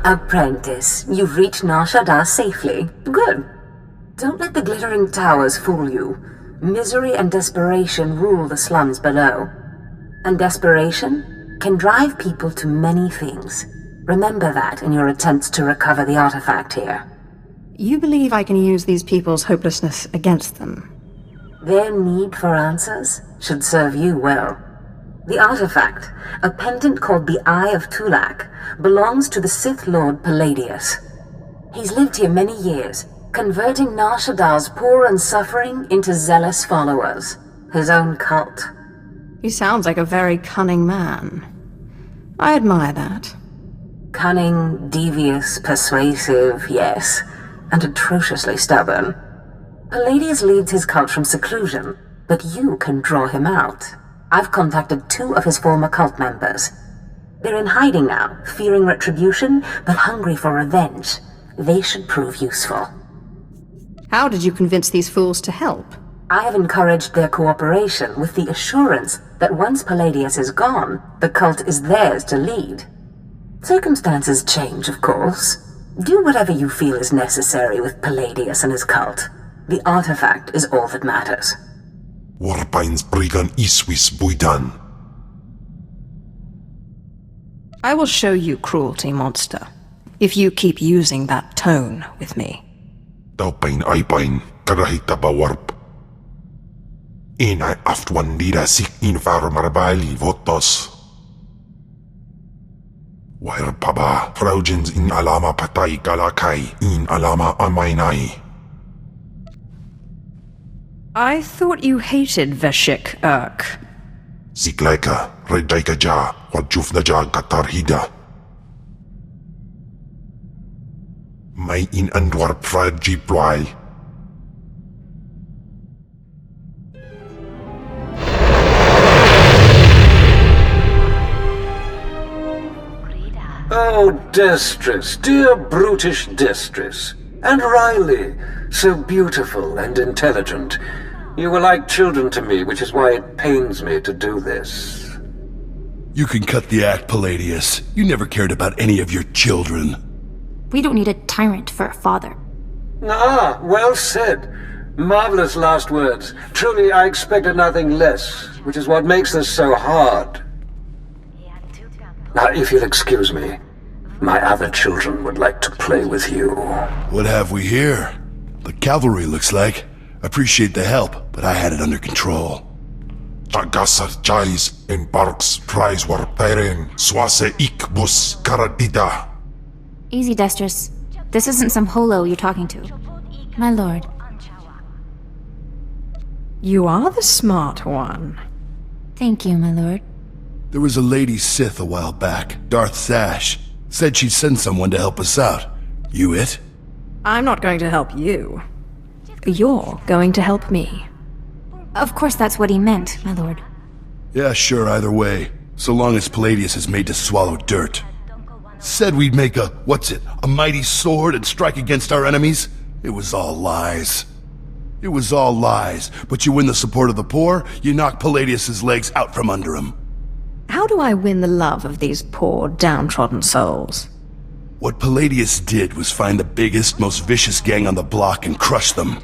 Apprentice, you've reached Nar Shaddaa safely. Good. Don't let the glittering towers fool you. Misery and desperation rule the slums below. And desperation can drive people to many things. Remember that in your attempts to recover the artifact here. You believe I can use these people's hopelessness against them? Their need for answers should serve you well. The artifact, a pendant called the Eye of Tulak, belongs to the Sith Lord Paladius. He's lived here many years, converting Nar Shaddaa's poor and suffering into zealous followers. His own cult. He sounds like a very cunning man. I admire that. Cunning, devious, persuasive, yes, and atrociously stubborn. Paladius leads his cult from seclusion, but you can draw him out. I've contacted 2 of his former cult members. They're in hiding now, fearing retribution, but hungry for revenge. They should prove useful. How did you convince these fools to help? I have encouraged their cooperation with the assurance that once Paladius is gone, the cult is theirs to lead. Circumstances change, of course. Do whatever you feel is necessary with Paladius and his cult. The artifact is all that matters. Warpain's Brigan Iswis Buidan. I will show you cruelty, monster, if you keep using that tone with me. Daupain Aipain, Karahita Bawarp. Inai Aftwan Lida Sik Invar Marbali Votos. Wair Paba, Fraujins in Alama Patai Galakai, in Alama Amainai. I thought you hated Veshik Urk. Ziklaika, Redaika Ja, Wajufna Ja Katarhida. May in Andwar Praji Ploy. Oh, Destress, dear brutish Destress. And Riley, so beautiful and intelligent. You were like children to me, which is why it pains me to do this. You can cut the act, Paladius. You never cared about any of your children. We don't need a tyrant for a father. Ah, well said. Marvelous last words. Truly, I expected nothing less, which is what makes this so hard. Now, if you'll excuse me, my other children would like to play with you. What have we here? The cavalry, looks like. Appreciate the help, but I had it under control. Jagasar Jalis in Barks Prize Warparen Swase Ikbus Karadida. Easy, Destress. This isn't some holo you're talking to. My lord. You are the smart one. Thank you, my lord. There was a lady Sith a while back, Darth Zash. Said she'd send someone to help us out. You it? I'm not going to help you. You're going to help me. Of course that's what he meant, my lord. Yeah, sure, either way. So long as Paladius is made to swallow dirt. Said we'd make a mighty sword and strike against our enemies? It was all lies. It was all lies, but you win the support of the poor, you knock Paladius's legs out from under him. How do I win the love of these poor, downtrodden souls? What Paladius did was find the biggest, most vicious gang on the block and crush them.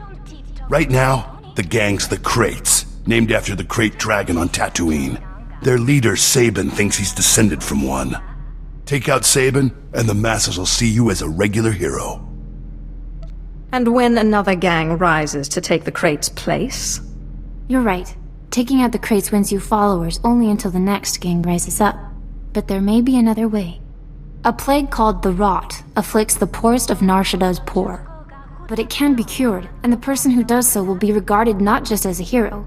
Right now, the gang's the Kraits, named after the Krait dragon on Tatooine. Their leader, Sabin, thinks he's descended from one. Take out Sabin, and the masses will see you as a regular hero. And when another gang rises to take the Krait's place? You're right. Taking out the Kraits wins you followers only until the next gang rises up. But there may be another way. A plague called the Rot afflicts the poorest of Nar Shaddaa's poor. But it can be cured, and the person who does so will be regarded not just as a hero,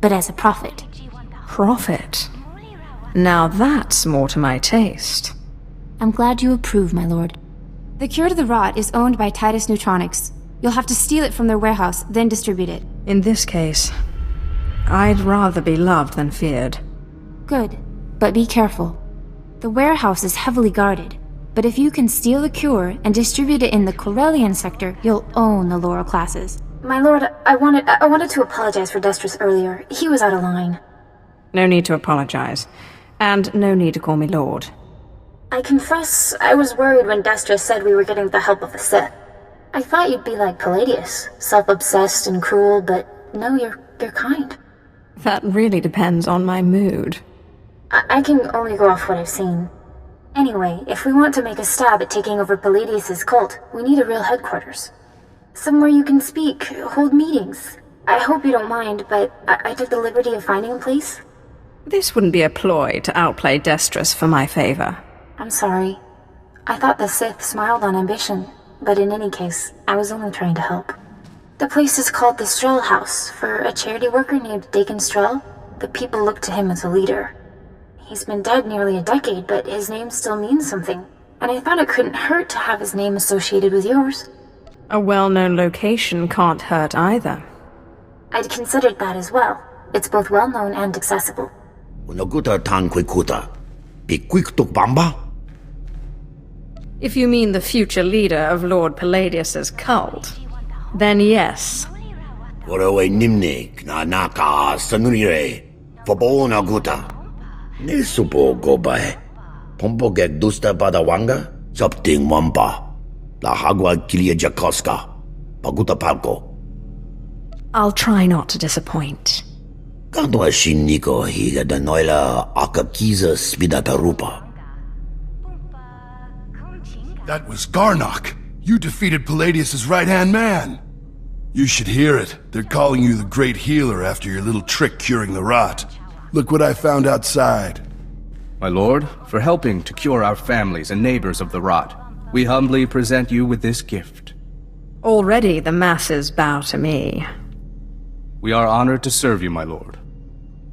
but as a prophet. Prophet? Now that's more to my taste. I'm glad you approve, my lord. The cure to the Rot is owned by Titus Neutronics. You'll have to steal it from their warehouse, then distribute it. In this case, I'd rather be loved than feared. Good, but be careful. The warehouse is heavily guarded, but if you can steal the cure and distribute it in the Corellian sector, you'll own the lower classes. My lord, I wanted to apologize for Destress earlier. He was out of line. No need to apologize. And no need to call me lord. I confess I was worried when Destra said we were getting the help of the Sith. I thought you'd be like Paladius, self-obsessed and cruel, but no, you're kind. That really depends on my mood. I can only go off what I've seen. Anyway, if we want to make a stab at taking over Paladius' cult, we need a real headquarters. Somewhere you can speak, hold meetings. I hope you don't mind, but I took the liberty of finding a place. This wouldn't be a ploy to outplay Destras for my favor. I'm sorry. I thought the Sith smiled on ambition, but in any case, I was only trying to help. The place is called the Strel House, for a charity worker named Dakin Strel. The people look to him as a leader. He's been dead nearly a decade, but his name still means something, and I thought it couldn't hurt to have his name associated with yours. A well-known location can't hurt either. I'd considered that as well. It's both well-known and accessible. If you mean the future leader of Lord Paladius's cult, then yes. I'll try not to disappoint. That was Garnock. You defeated Paladius' right-hand man. You should hear it. They're calling you the Great Healer after your little trick curing the rot. Look what I found outside. My lord, for helping to cure our families and neighbors of the rot, we humbly present you with this gift. Already the masses bow to me. We are honored to serve you, my lord.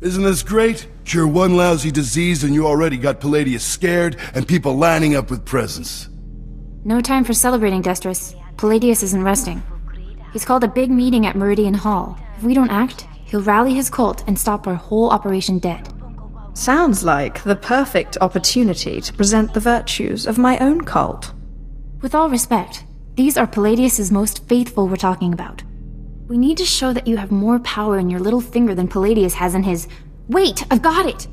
Isn't this great? Cure one lousy disease and you already got Paladius scared and people lining up with presents. No time for celebrating, Destras. Paladius isn't resting. He's called a big meeting at Meridian Hall. If we don't act, he'll rally his cult and stop our whole operation dead. Sounds like the perfect opportunity to present the virtues of my own cult. With all respect, these are Paladius' most faithful we're talking about. We need to show that you have more power in your little finger than Paladius has in his... Wait, I've got it!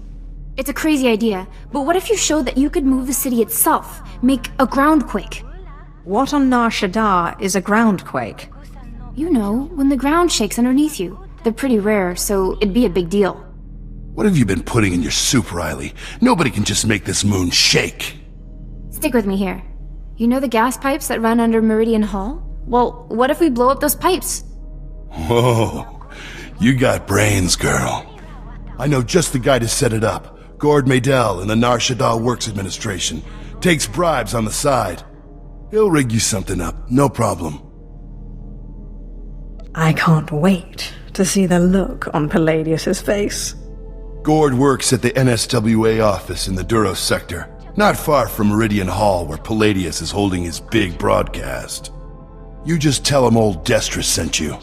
It's a crazy idea, but what if you showed that you could move the city itself, make a groundquake? What on Nar Shaddaa is a groundquake? You know, when the ground shakes underneath you. They're pretty rare, so it'd be a big deal. What have you been putting in your soup, Riley? Nobody can just make this moon shake. Stick with me here. You know the gas pipes that run under Meridian Hall? Well, what if we blow up those pipes? Whoa, you got brains, girl. I know just the guy to set it up. Gord Maydell in the Nar Shaddaa Works Administration. Takes bribes on the side. He'll rig you something up, no problem. I can't wait to see the look on Paladius' face. Gord works at the NSWA office in the Duros sector, not far from Meridian Hall where Paladius is holding his big broadcast. You just tell him old Destra sent you.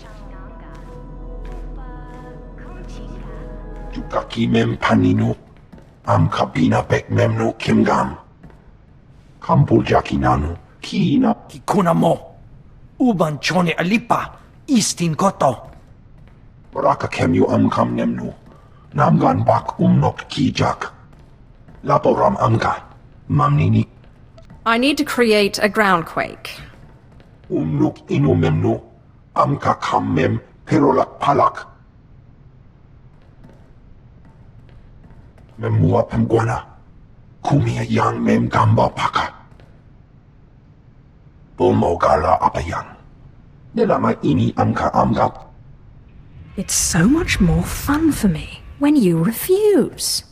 Tukakimem panino, am kabina pek memno kimgam. Kampujakinanu, kina. Kikuna mo, uban chone alipa, istin koto. Baraka kemyu kam nemnu, namgan bak umnok kijak. Laporam amga, mamnini. I need to create a groundquake. Umnuk inu memnu, amka kammem perolak palak. Memua pemguana, kumia yang mem gamba paka. Bomogala apayang. Nelama ini amka amga. It's so much more fun for me when you refuse.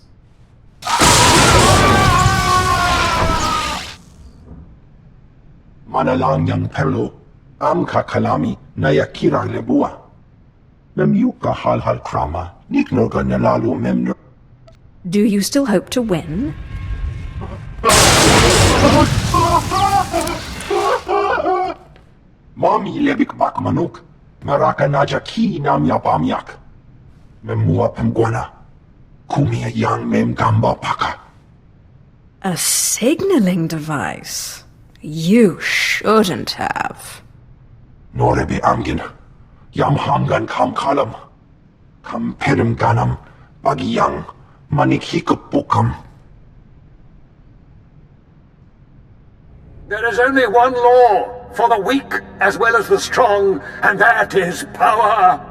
Manalang yang perlo, amka kalami nayakira lebua. Memyuka hal krama, niknoga nalalu memno. Do you still hope to win? Mami lebik bak manuk, maraka naja ki nam yapamyak. Memua pemguana, kumia yang mem gamba paka. A signaling device? You shouldn't have. Norebe amgin, yam hamgan kam kalam. Kam perim ganam, bagiyang, manik hikupukam. There is only one law for the weak as well as the strong, and that is power.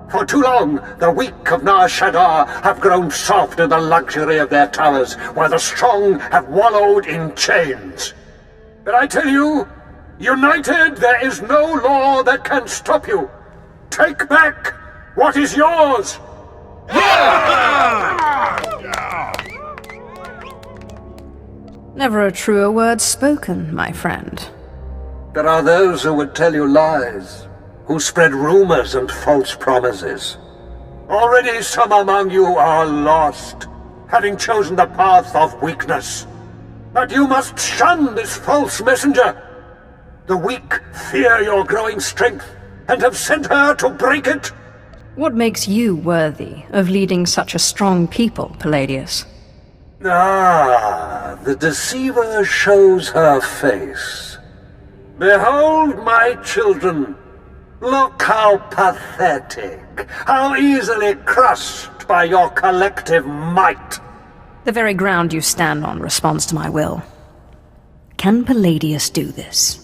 For too long, the weak of Nar Shaddaa have grown soft in the luxury of their towers, while the strong have wallowed in chains. But I tell you, united, there is no law that can stop you. Take back what is yours! Never a truer word spoken, my friend. There are those who would tell you lies, who spread rumors and false promises. Already some among you are lost, having chosen the path of weakness. But you must shun this false messenger. The weak fear your growing strength, and have sent her to break it. What makes you worthy of leading such a strong people, Paladius? Ah, the deceiver shows her face. Behold, my children. Look how pathetic, how easily crushed by your collective might. The very ground you stand on responds to my will. Can Paladius do this?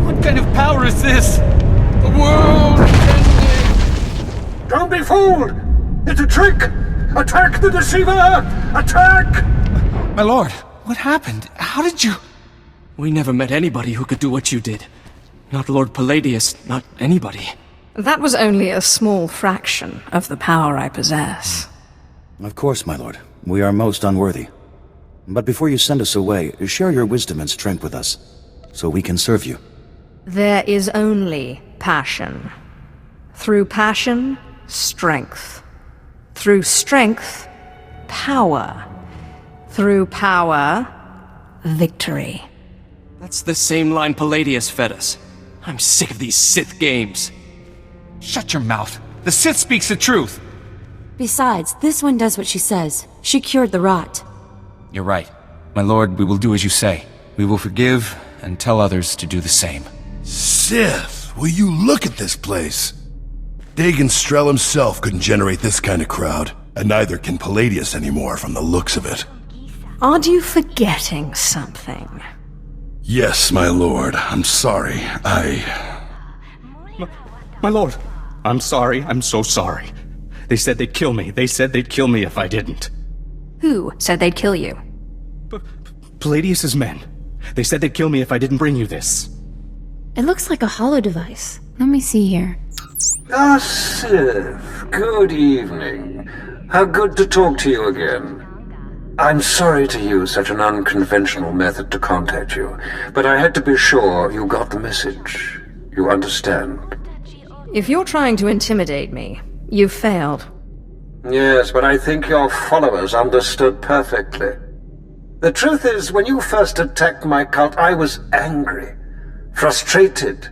What kind of power is this? The world is ending! Don't be fooled! It's a trick! Attack the deceiver! Attack! My lord, what happened? How did you... We never met anybody who could do what you did. Not Lord Paladius, not anybody. That was only a small fraction of the power I possess. Of course, my lord. We are most unworthy. But before you send us away, share your wisdom and strength with us, so we can serve you. There is only passion. Through passion, strength. Through strength, power. Through power, victory. That's the same line Paladius fed us. I'm sick of these Sith games. Shut your mouth. The Sith speaks the truth. Besides, this one does what she says. She cured the rot. You're right. My lord, we will do as you say. We will forgive and tell others to do the same. Sith, will you look at this place? Dagon Strel himself couldn't generate this kind of crowd, and neither can Paladius anymore from the looks of it. Aren't you forgetting something? Yes, my lord. I'm sorry. My lord, I'm sorry. I'm so sorry. They said they'd kill me. They said they'd kill me if I didn't. Who said they'd kill you? Paladius's men. They said they'd kill me if I didn't bring you this. It looks like a holo device. Let me see here. Ah, Sith. Good evening. How good to talk to you again. I'm sorry to use such an unconventional method to contact you, but I had to be sure you got the message. You understand? If you're trying to intimidate me, you've failed. Yes, but I think your followers understood perfectly. The truth is, when you first attacked my cult, I was angry, frustrated.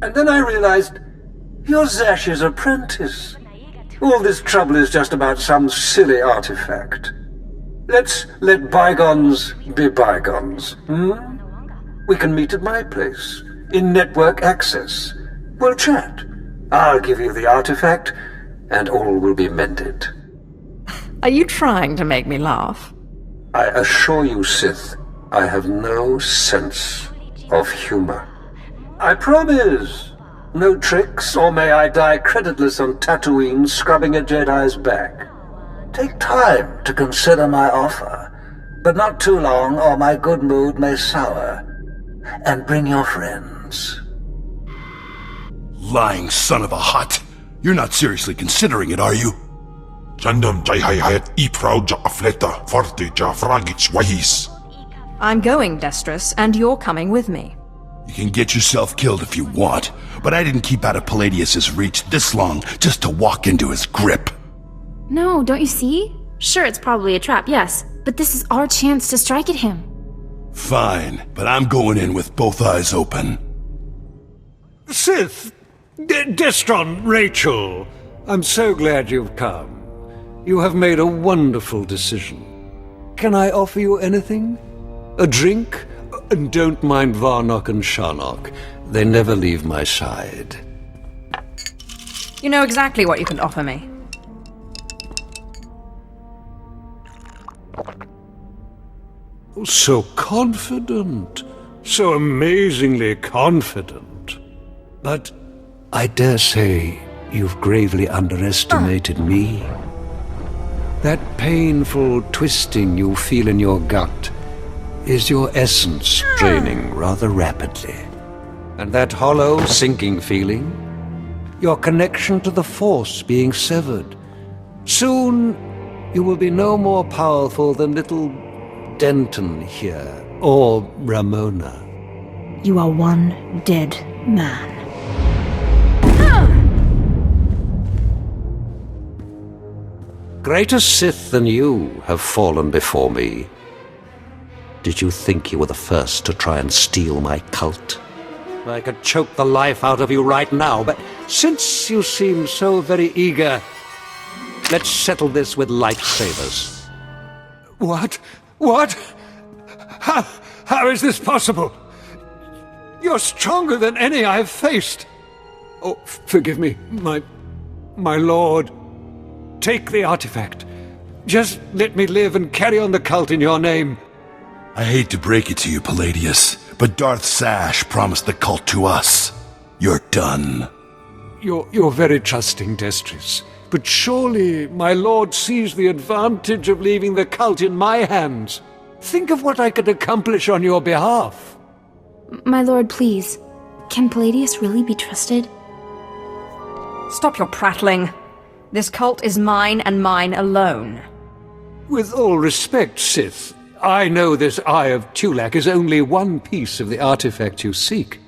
And then I realized, you're Zash's apprentice. All this trouble is just about some silly artifact. Let's let bygones be bygones, We can meet at my place, in network access. We'll chat. I'll give you the artifact, and all will be mended. Are you trying to make me laugh? I assure you, Sith, I have no sense of humor. I promise. No tricks, or may I die creditless on Tatooine scrubbing a Jedi's back. Take time to consider my offer, but not too long or my good mood may sour. And bring your friends. Lying son of a hut. You're not seriously considering it, are you? Jandam jayhayat iprauja afleta farteja fragich wahis. I'm going, Destrus, and you're coming with me. You can get yourself killed if you want, but I didn't keep out of Paladius's reach this long just to walk into his grip. No, don't you see? Sure, it's probably a trap, yes, but this is our chance to strike at him. Fine, but I'm going in with both eyes open. Sith! Destron, Rachel! I'm so glad you've come. You have made a wonderful decision. Can I offer you anything? A drink? And don't mind Varnock and Sharnock. They never leave my side. You know exactly what you can offer me. So confident. So amazingly confident. But I dare say you've gravely underestimated me. That painful twisting you feel in your gut is your essence draining rather rapidly. And that hollow, sinking feeling, your connection to the Force being severed. Soon, you will be no more powerful than little Denton here, or Ramona. You are one dead man. Greater Sith than you have fallen before me. Did you think you were the first to try and steal my cult? I could choke the life out of you right now, but since you seem so very eager, let's settle this with lightsabers. What? What? How is this possible? You're stronger than any I've faced. Oh, forgive me, my lord. Take the artifact. Just let me live and carry on the cult in your name. I hate to break it to you, Paladius, but Darth Zash promised the cult to us. You're done. You're very trusting, Destris. But surely my lord sees the advantage of leaving the cult in my hands. Think of what I could accomplish on your behalf. My lord, please. Can Paladius really be trusted? Stop your prattling. This cult is mine and mine alone. With all respect, Sith, I know this Eye of Tulak is only one piece of the artifact you seek.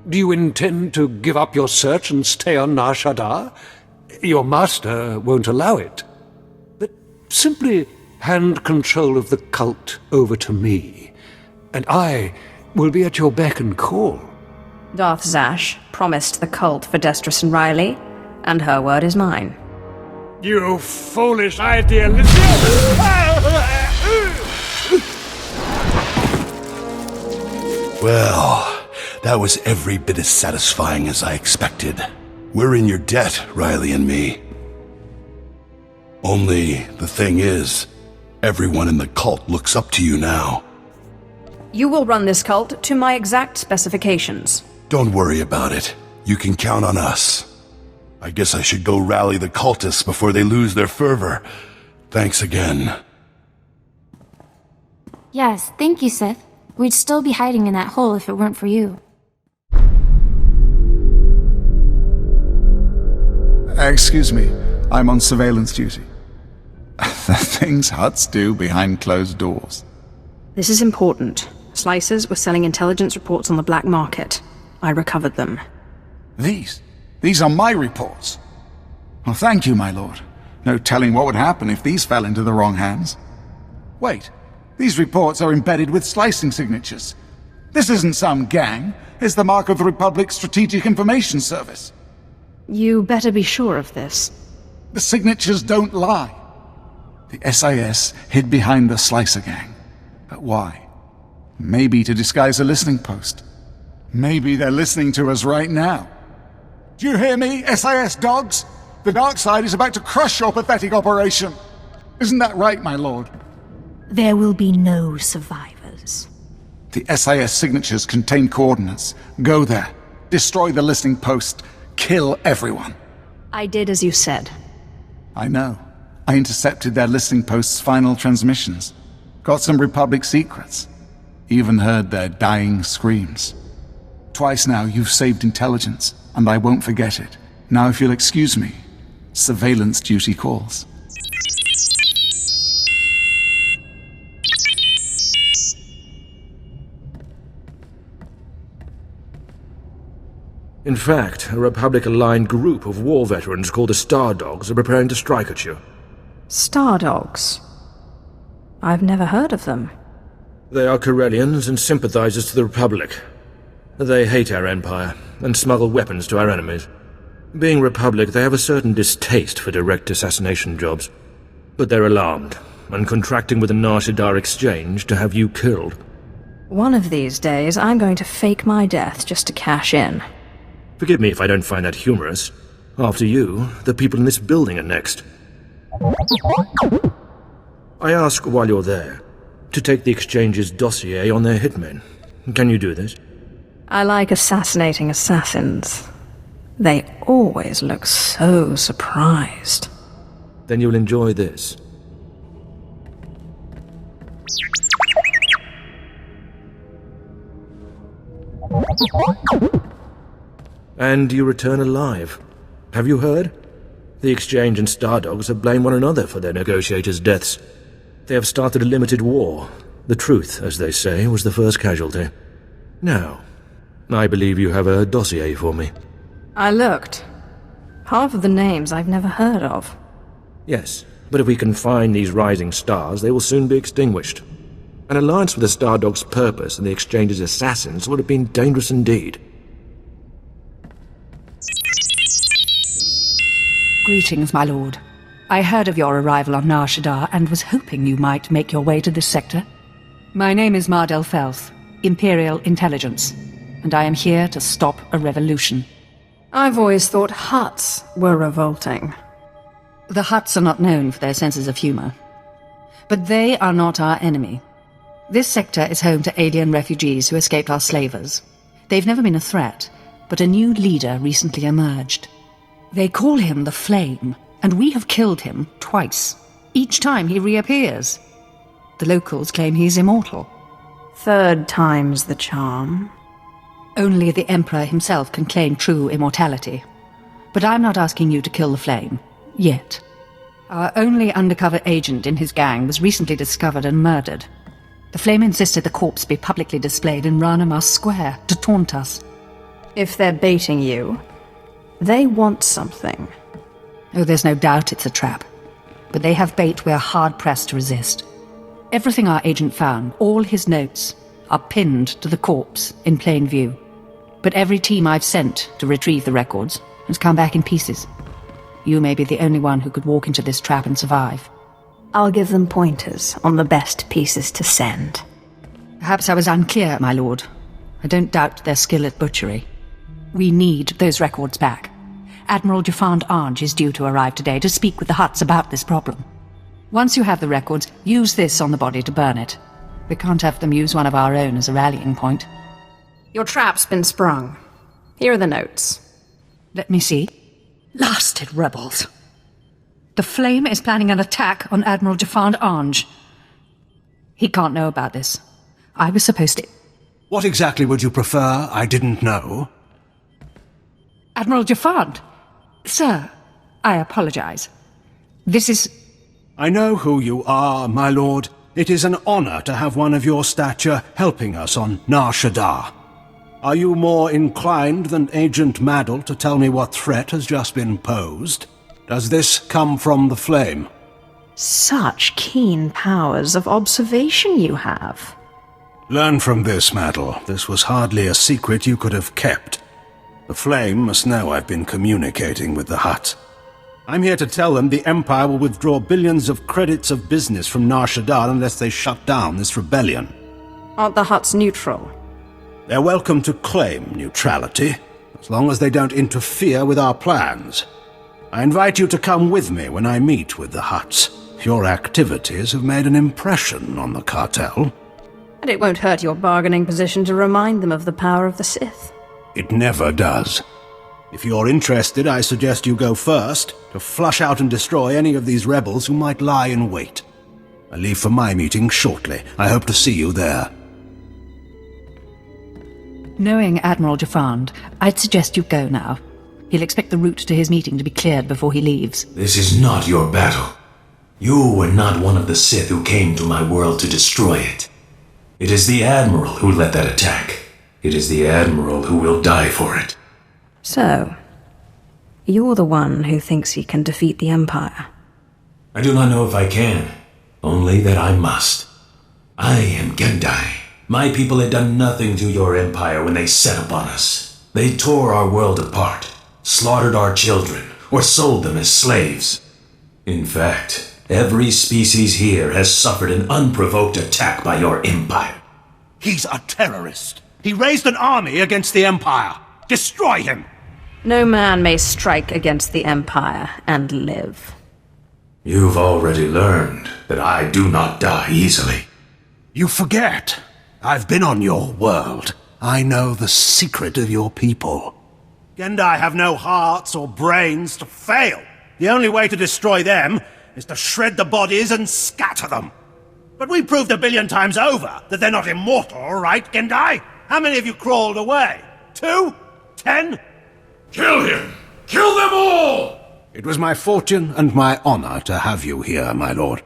Do you intend to give up your search and stay on Nar Shaddaa? Your master won't allow it. But simply hand control of the cult over to me, and I will be at your beck and call. Darth Zash promised the cult for Destris and Riley, and her word is mine. You foolish idealist! Well, that was every bit as satisfying as I expected. We're in your debt, Riley and me. Only, the thing is, everyone in the cult looks up to you now. You will run this cult to my exact specifications. Don't worry about it. You can count on us. I guess I should go rally the cultists before they lose their fervor. Thanks again. Yes, thank you, Sith. We'd still be hiding in that hole if it weren't for you. Excuse me, I'm on surveillance duty. The things Hutts do behind closed doors. This is important. Slicers were selling intelligence reports on the black market. I recovered them. These are my reports. Well, thank you, my lord. No telling what would happen if these fell into the wrong hands. Wait, these reports are embedded with slicing signatures. This isn't some gang. It's the mark of the Republic's Strategic Information Service. You better be sure of this. The signatures don't lie. The SIS hid behind the Slicer gang. But why? Maybe to disguise a listening post. Maybe they're listening to us right now. Do you hear me, SIS dogs? The dark side is about to crush your pathetic operation. Isn't that right, my lord? There will be no survivors. The SIS signatures contain coordinates. Go there. Destroy the listening post. Kill everyone. I did as you said. I know. I intercepted their listening post's final transmissions. Got some Republic secrets. Even heard their dying screams. Twice now you've saved intelligence, and I won't forget it. Now if you'll excuse me, surveillance duty calls. In fact, a Republic-aligned group of war veterans called the Star Dogs are preparing to strike at you. Star Dogs? I've never heard of them. They are Corellians and sympathizers to the Republic. They hate our Empire, and smuggle weapons to our enemies. Being Republic, they have a certain distaste for direct assassination jobs. But they're alarmed, and contracting with the Nar Shaddaa Exchange to have you killed. One of these days, I'm going to fake my death just to cash in. Forgive me if I don't find that humorous. After you, the people in this building are next. I ask while you're there to take the Exchange's dossier on their hitmen. Can you do this? I like assassinating assassins. They always look so surprised. Then you'll enjoy this. And you return alive. Have you heard? The Exchange and Stardogs have blamed one another for their negotiators' deaths. They have started a limited war. The truth, as they say, was the first casualty. Now, I believe you have a dossier for me. I looked. Half of the names I've never heard of. Yes, but if we can find these rising stars, they will soon be extinguished. An alliance with the Stardogs' purpose and the Exchange's assassins would have been dangerous indeed. Greetings, my lord. I heard of your arrival on Nar Shaddaa and was hoping you might make your way to this sector. My name is Mardel Felth, Imperial Intelligence, and I am here to stop a revolution. I've always thought Hutts were revolting. The Hutts are not known for their senses of humor. But they are not our enemy. This sector is home to alien refugees who escaped our slavers. They've never been a threat, but a new leader recently emerged. They call him the Flame, and we have killed him twice. Each time he reappears. The locals claim he's immortal. Third time's the charm. Only the Emperor himself can claim true immortality. But I'm not asking you to kill the Flame. Yet. Our only undercover agent in his gang was recently discovered and murdered. The Flame insisted the corpse be publicly displayed in Rana Mas Square to taunt us. If they're baiting you, they want something. Oh, there's no doubt it's a trap. But they have bait we're hard-pressed to resist. Everything our agent found, all his notes, are pinned to the corpse in plain view. But every team I've sent to retrieve the records has come back in pieces. You may be the only one who could walk into this trap and survive. I'll give them pointers on the best pieces to send. Perhaps I was unclear, my lord. I don't doubt their skill at butchery. We need those records back. Admiral Jafand Arge is due to arrive today to speak with the Hutts about this problem. Once you have the records, use this on the body to burn it. We can't have them use one of our own as a rallying point. Your trap's been sprung. Here are the notes. Let me see. Blasted rebels. The Flame is planning an attack on Admiral Jafand Arge. He can't know about this. I was supposed to... What exactly would you prefer? I didn't know. Admiral Jafand? Sir, I apologize. This is... I know who you are, my lord. It is an honor to have one of your stature helping us on Nar Shaddaa. Are you more inclined than Agent Maddle to tell me what threat has just been posed? Does this come from the Flame? Such keen powers of observation you have. Learn from this, Maddle. This was hardly a secret you could have kept. The Flame must know I've been communicating with the Hutt. I'm here to tell them the Empire will withdraw billions of credits of business from Nar Shaddaa unless they shut down this rebellion. Aren't the Hutts neutral? They're welcome to claim neutrality, as long as they don't interfere with our plans. I invite you to come with me when I meet with the Hutts. Your activities have made an impression on the cartel. And it won't hurt your bargaining position to remind them of the power of the Sith. It never does. If you're interested, I suggest you go first, to flush out and destroy any of these rebels who might lie in wait. I leave for my meeting shortly. I hope to see you there. Knowing Admiral Jafand, I'd suggest you go now. He'll expect the route to his meeting to be cleared before he leaves. This is not your battle. You were not one of the Sith who came to my world to destroy it. It is the Admiral who led that attack. It is the Admiral who will die for it. So, you're the one who thinks he can defeat the Empire. I do not know if I can, only that I must. I am Gendai. My people had done nothing to your Empire when they set upon us. They tore our world apart, slaughtered our children, or sold them as slaves. In fact, every species here has suffered an unprovoked attack by your Empire. He's a terrorist. He raised an army against the Empire. Destroy him! No man may strike against the Empire and live. You've already learned that I do not die easily. You forget. I've been on your world. I know the secret of your people. Gendai have no hearts or brains to fail. The only way to destroy them is to shred the bodies and scatter them. But we proved 1 billion times over that they're not immortal, right, Gendai? How many of you crawled away? 2? 10? Kill him! Kill them all! It was my fortune and my honor to have you here, my lord.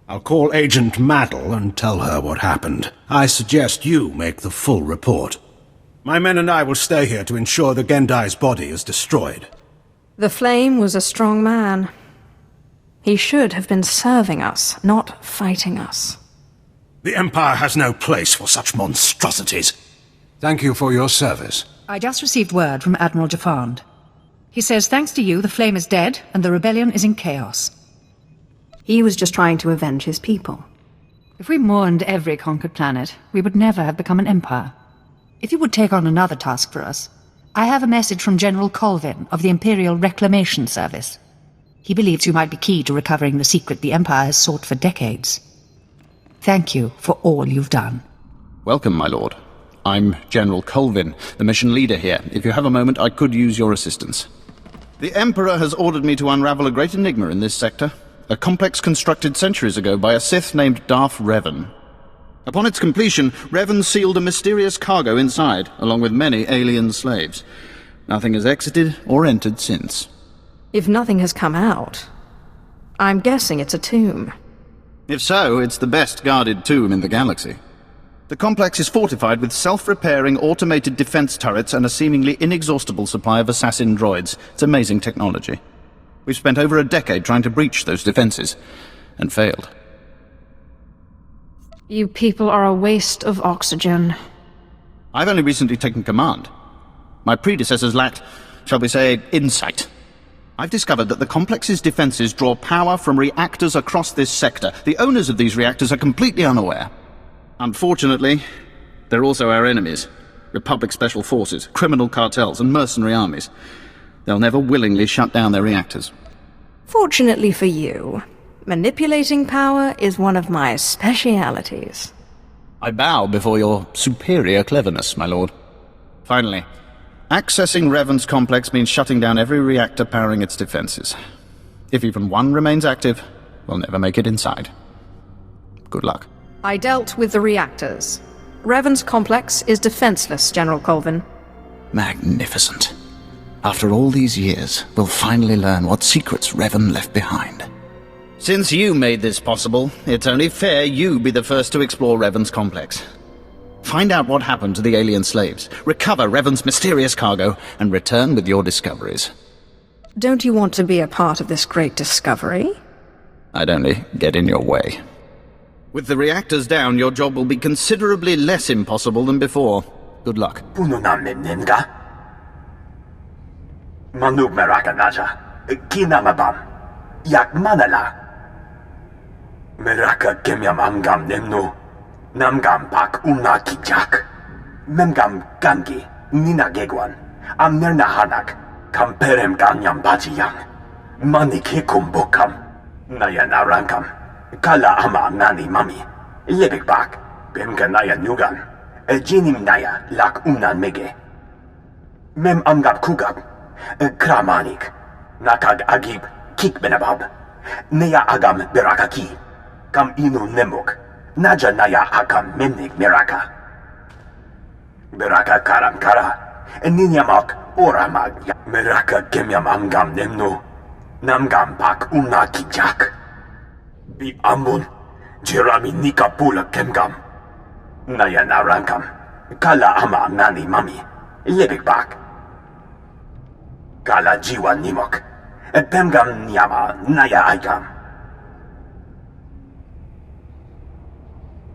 I'll call Agent Maddle and tell her what happened. I suggest you make the full report. My men and I will stay here to ensure the Gendai's body is destroyed. The Flame was a strong man. He should have been serving us, not fighting us. The Empire has no place for such monstrosities. Thank you for your service. I just received word from Admiral Jafand. He says thanks to you, the Flame is dead and the rebellion is in chaos. He was just trying to avenge his people. If we mourned every conquered planet, we would never have become an empire. If you would take on another task for us, I have a message from General Colvin of the Imperial Reclamation Service. He believes you might be key to recovering the secret the Empire has sought for decades. Thank you for all you've done. Welcome, my lord. I'm General Colvin, the mission leader here. If you have a moment, I could use your assistance. The Emperor has ordered me to unravel a great enigma in this sector. A complex constructed centuries ago by a Sith named Darth Revan. Upon its completion, Revan sealed a mysterious cargo inside, along with many alien slaves. Nothing has exited or entered since. If nothing has come out, I'm guessing it's a tomb. If so, it's the best guarded tomb in the galaxy. The complex is fortified with self-repairing automated defense turrets and a seemingly inexhaustible supply of assassin droids. It's amazing technology. We've spent over a decade trying to breach those defenses, and failed. You people are a waste of oxygen. I've only recently taken command. My predecessors lacked, shall we say, insight. I've discovered that the complex's defenses draw power from reactors across this sector. The owners of these reactors are completely unaware. Unfortunately, they're also our enemies. Republic Special Forces, criminal cartels, and mercenary armies. They'll never willingly shut down their reactors. Fortunately for you, manipulating power is one of my specialities. I bow before your superior cleverness, my lord. Finally, accessing Revan's complex means shutting down every reactor powering its defenses. If even one remains active, we'll never make it inside. Good luck. I dealt with the reactors. Revan's complex is defenseless, General Colvin. Magnificent. After all these years, we'll finally learn what secrets Revan left behind. Since you made this possible, it's only fair you be the first to explore Revan's complex. Find out what happened to the alien slaves, recover Revan's mysterious cargo, and return with your discoveries. Don't you want to be a part of this great discovery? I'd only get in your way. With the reactors down, your job will be considerably less impossible than before. Good luck. Manub Meraka Naja, Kinamabam, Yak Manala. Meraka Kemyam Amgam Nemno, Namgam Pak Unaki Jak, Memgam Gangi, Nina Gegwan, Amnerna Hanak, Kamperem Ganyam Bajiyang, Manikikum Bokam, Nayana Rankam, Kala Ama Nani Mami, Lebek Bak, Bemganaya Nugan, Ejinim Naya, Lak Unan Mege, Mem Amgab Kugab. Kramanik, Nakag Agib, Kik Benabab, Neya Agam Berakaki, Kam Inu Nemuk, Naja Naya Akam Memnik Meraka. Beraka Karam Kara, Ninyamak Oramag, Meraka Kemyam Amgam Nemno, Namgam Pak Unaki Jak. Bi Amun, Jerami Nika Pula Kemgam, Naya Narankam, Kala Ama Nani Mami, Lebek Bak. Kala Jiwa Nimok, Pemgam Nyama Naya Aikam.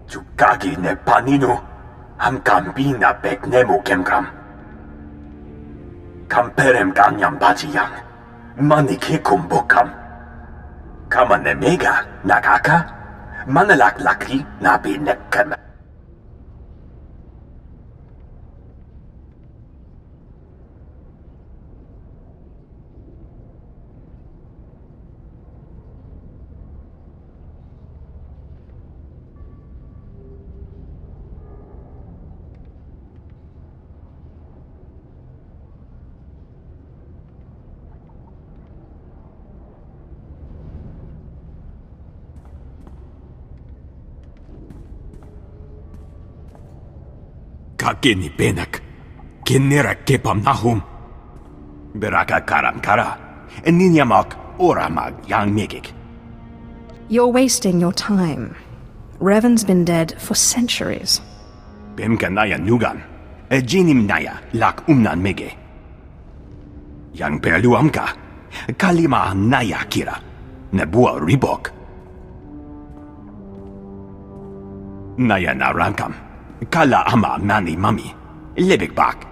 Chukagi ne Panino, Hamkambina Bek Nemo Kemgam. Kamperem Ganyam Bajiyang, Manikikum Bokam. Kamane Mega, Nakaka, Manalak Laki, Nabi Nekem. Kakini benak. Kinera kepam nahum. Beraka karankara. Ninyamak oramag yang megik. You're wasting your time. Revan's been dead for centuries. Bemkanaya nugan. Jinim naya lak mege. Yang perluamka. Kalima naya kira. Nebua ribok. Naya narankam. Kala ama mani mami. Libik bak.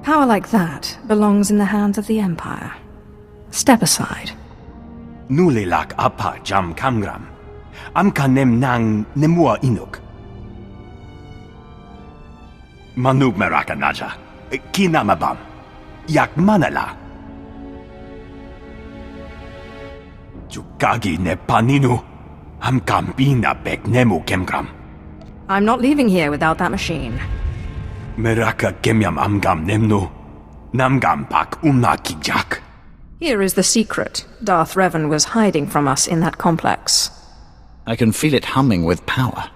Power like that belongs in the hands of the Empire. Step aside. Nulilak apa jam kamgram. Amka nem nang nemua inuk. Manug meraka naja. Kinamabam. Yak manala. Jukagi ne paninu. Amkambina bek nemu kemgram. I'm not leaving here without that machine. Meraka kemyam amgam nemnu. Namgam pak kijak. Here is the secret Darth Revan was hiding from us in that complex. I can feel it humming with power.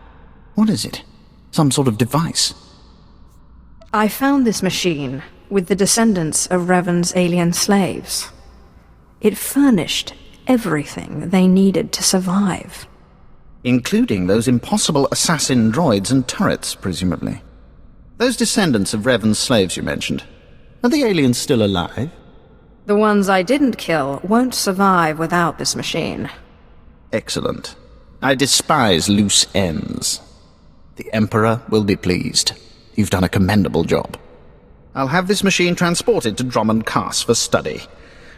What is it? Some sort of device? I found this machine with the descendants of Revan's alien slaves. It furnished everything they needed to survive. Including those impossible assassin droids and turrets, presumably. Those descendants of Revan's slaves you mentioned, are the aliens still alive? The ones I didn't kill won't survive without this machine. Excellent. I despise loose ends. The Emperor will be pleased. You've done a commendable job. I'll have this machine transported to Drummond Cass for study.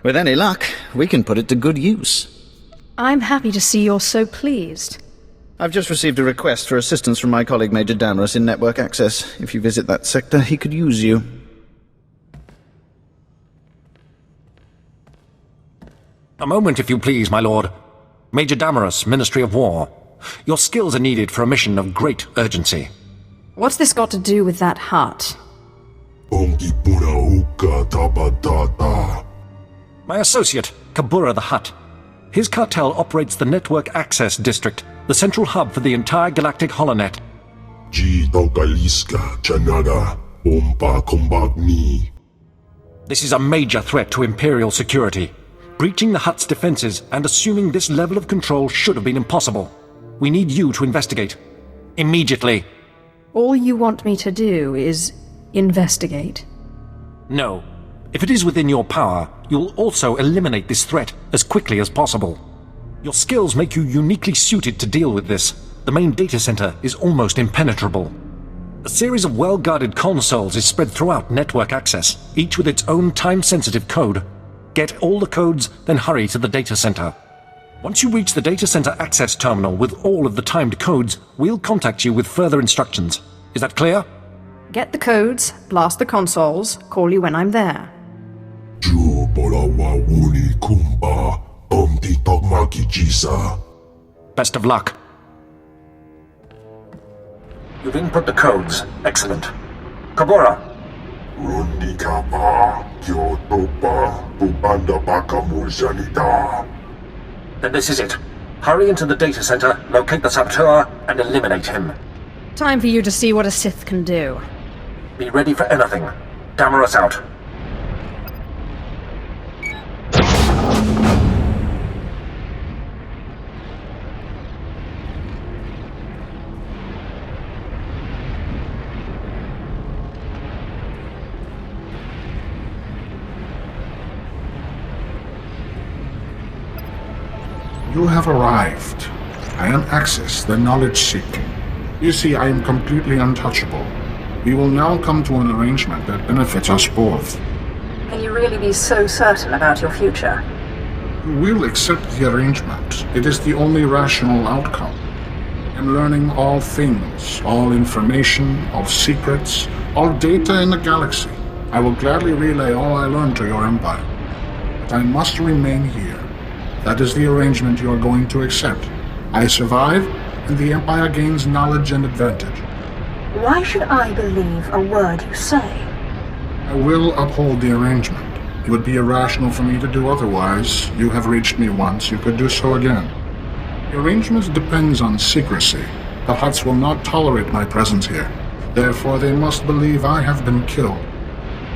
With any luck, we can put it to good use. I'm happy to see you're so pleased. I've just received a request for assistance from my colleague Major Damaris in network access. If you visit that sector, he could use you. A moment, if you please, my lord. Major Damaris, Ministry of War. Your skills are needed for a mission of great urgency. What's this got to do with that hut? My associate, Kabura the Hutt. His cartel operates the Network Access District, the central hub for the entire Galactic Holonet. This is a major threat to Imperial security. Breaching the Hutt's defenses and assuming this level of control should have been impossible. We need you to investigate. Immediately. All you want me to do is investigate? No. If it is within your power, you'll also eliminate this threat as quickly as possible. Your skills make you uniquely suited to deal with this. The main data center is almost impenetrable. A series of well-guarded consoles is spread throughout network access, each with its own time-sensitive code. Get all the codes, then hurry to the data center. Once you reach the data center access terminal with all of the timed codes, we'll contact you with further instructions. Is that clear? Get the codes, blast the consoles, call you when I'm there. Best of luck. You've input the codes. Excellent. Kabura. Then this is it. Hurry into the data center, locate the saboteur, and eliminate him. Time for you to see what a Sith can do. Be ready for anything. Damaris out. You have arrived. I am Axis, the knowledge seeker. You see, I am completely untouchable. We will now come to an arrangement that benefits us both. Can you really be so certain about your future? We'll accept the arrangement. It is the only rational outcome. I'm learning all things, all information, all secrets, all data in the galaxy. I will gladly relay all I learned to your empire. But I must remain here. That is the arrangement you are going to accept. I survive, and the Empire gains knowledge and advantage. Why should I believe a word you say? I will uphold the arrangement. It would be irrational for me to do otherwise. You have reached me once, you could do so again. The arrangement depends on secrecy. The Hutts will not tolerate my presence here. Therefore, they must believe I have been killed.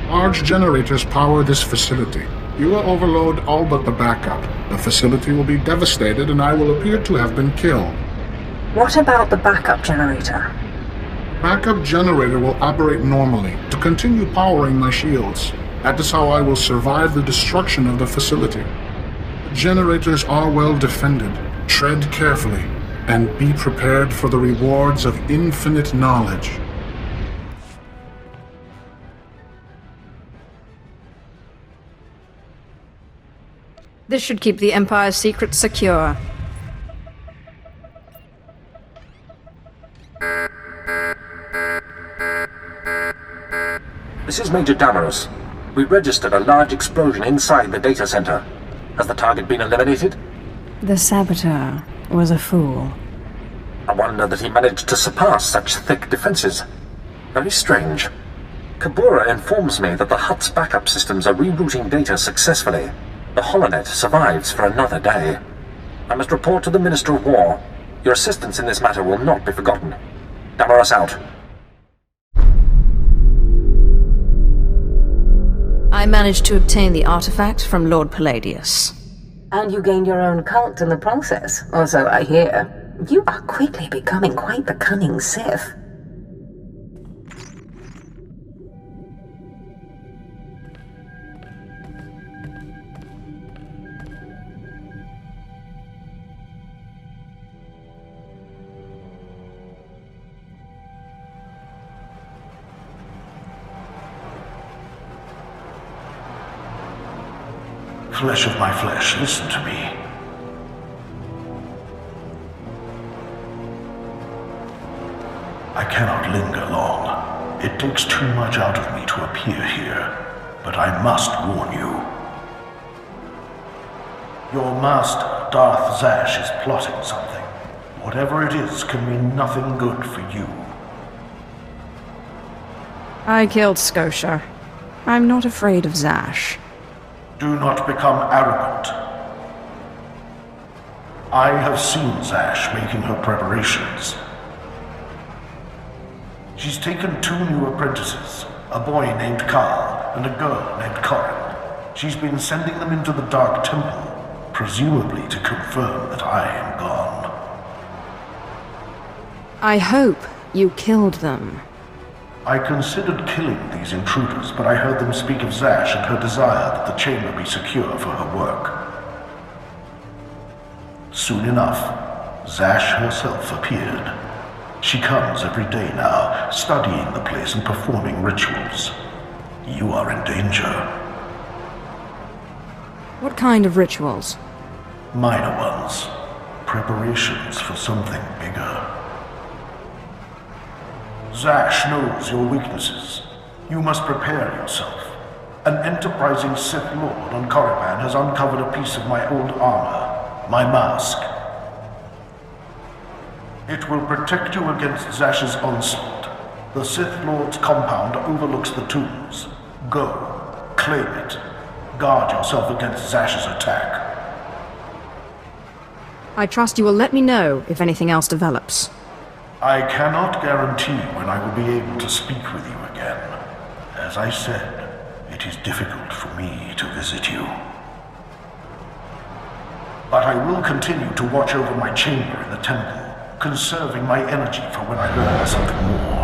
Large generators power this facility. You will overload all but the backup. The facility will be devastated and I will appear to have been killed. What about the backup generator? Backup generator will operate normally to continue powering my shields. That is how I will survive the destruction of the facility. The generators are well defended. Tread carefully and be prepared for the rewards of infinite knowledge. This should keep the Empire's secrets secure. This is Major Damaris. We registered a large explosion inside the data center. Has the target been eliminated? The saboteur was a fool. I wonder that he managed to surpass such thick defenses. Very strange. Kabura informs me that the Hutt's backup systems are rerouting data successfully. The Holonet survives for another day. I must report to the Minister of War. Your assistance in this matter will not be forgotten. Damaris out. I managed to obtain the artifact from Lord Paladius. And you gained your own cult in the process, or so I hear. You are quickly becoming quite the cunning Sith. Flesh of my flesh, listen to me. I cannot linger long. It takes too much out of me to appear here, but I must warn you. Your master, Darth Zash, is plotting something. Whatever it is can mean nothing good for you. I killed Scotia. I'm not afraid of Zash. Do not become arrogant. I have seen Zash making her preparations. She's taken 2 new apprentices, a boy named Karl and a girl named Corin. She's been sending them into the Dark Temple, presumably to confirm that I am gone. I hope you killed them. I considered killing these intruders, but I heard them speak of Zash and her desire that the chamber be secure for her work. Soon enough, Zash herself appeared. She comes every day now, studying the place and performing rituals. You are in danger. What kind of rituals? Minor ones. Preparations for something bigger. Zash knows your weaknesses. You must prepare yourself. An enterprising Sith Lord on Korriban has uncovered a piece of my old armor, my mask. It will protect you against Zash's onslaught. The Sith Lord's compound overlooks the tombs. Go, claim it. Guard yourself against Zash's attack. I trust you will let me know if anything else develops. I cannot guarantee when I will be able to speak with you again. As I said, it is difficult for me to visit you. But I will continue to watch over my chamber in the temple, conserving my energy for when I learn something more.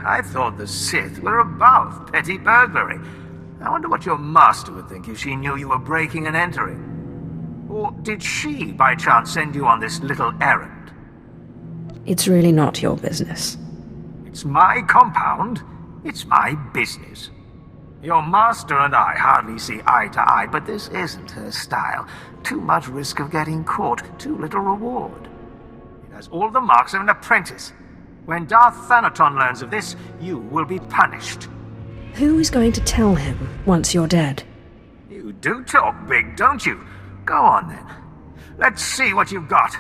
I thought the Sith were above petty burglary. I wonder what your master would think if she knew you were breaking and entering. Or did she, by chance, send you on this little errand? It's really not your business. It's my compound. It's my business. Your master and I hardly see eye to eye, but this isn't her style. Too much risk of getting caught, too little reward. It has all the marks of an apprentice. When Darth Thanaton learns of this, you will be punished. Who is going to tell him once you're dead? do talk big, don't you? Go on then. Let's see what you've got.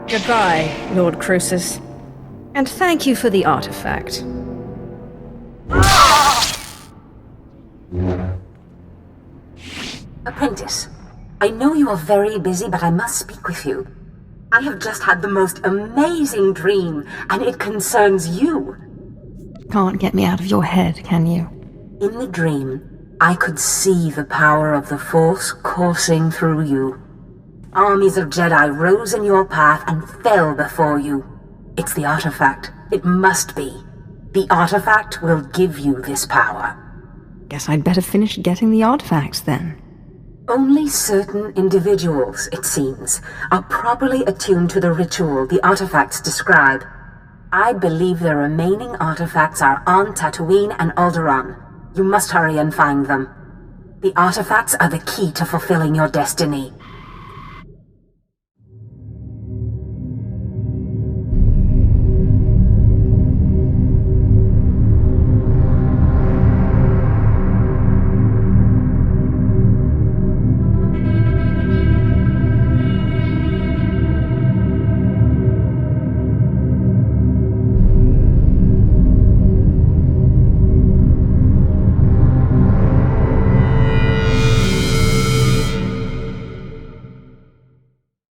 Goodbye, Lord Crucis. And thank you for the artifact. Apprentice, I know you are very busy, but I must speak with you. I have just had the most amazing dream, and it concerns you. Can't get me out of your head, can you? In the dream, I could see the power of the Force coursing through you. Armies of Jedi rose in your path and fell before you. It's the artifact. It must be. The artifact will give you this power. Guess I'd better finish getting the artifacts then. Only certain individuals, it seems, are properly attuned to the ritual the artifacts describe. I believe the remaining artifacts are on Tatooine and Alderaan. You must hurry and find them. The artifacts are the key to fulfilling your destiny.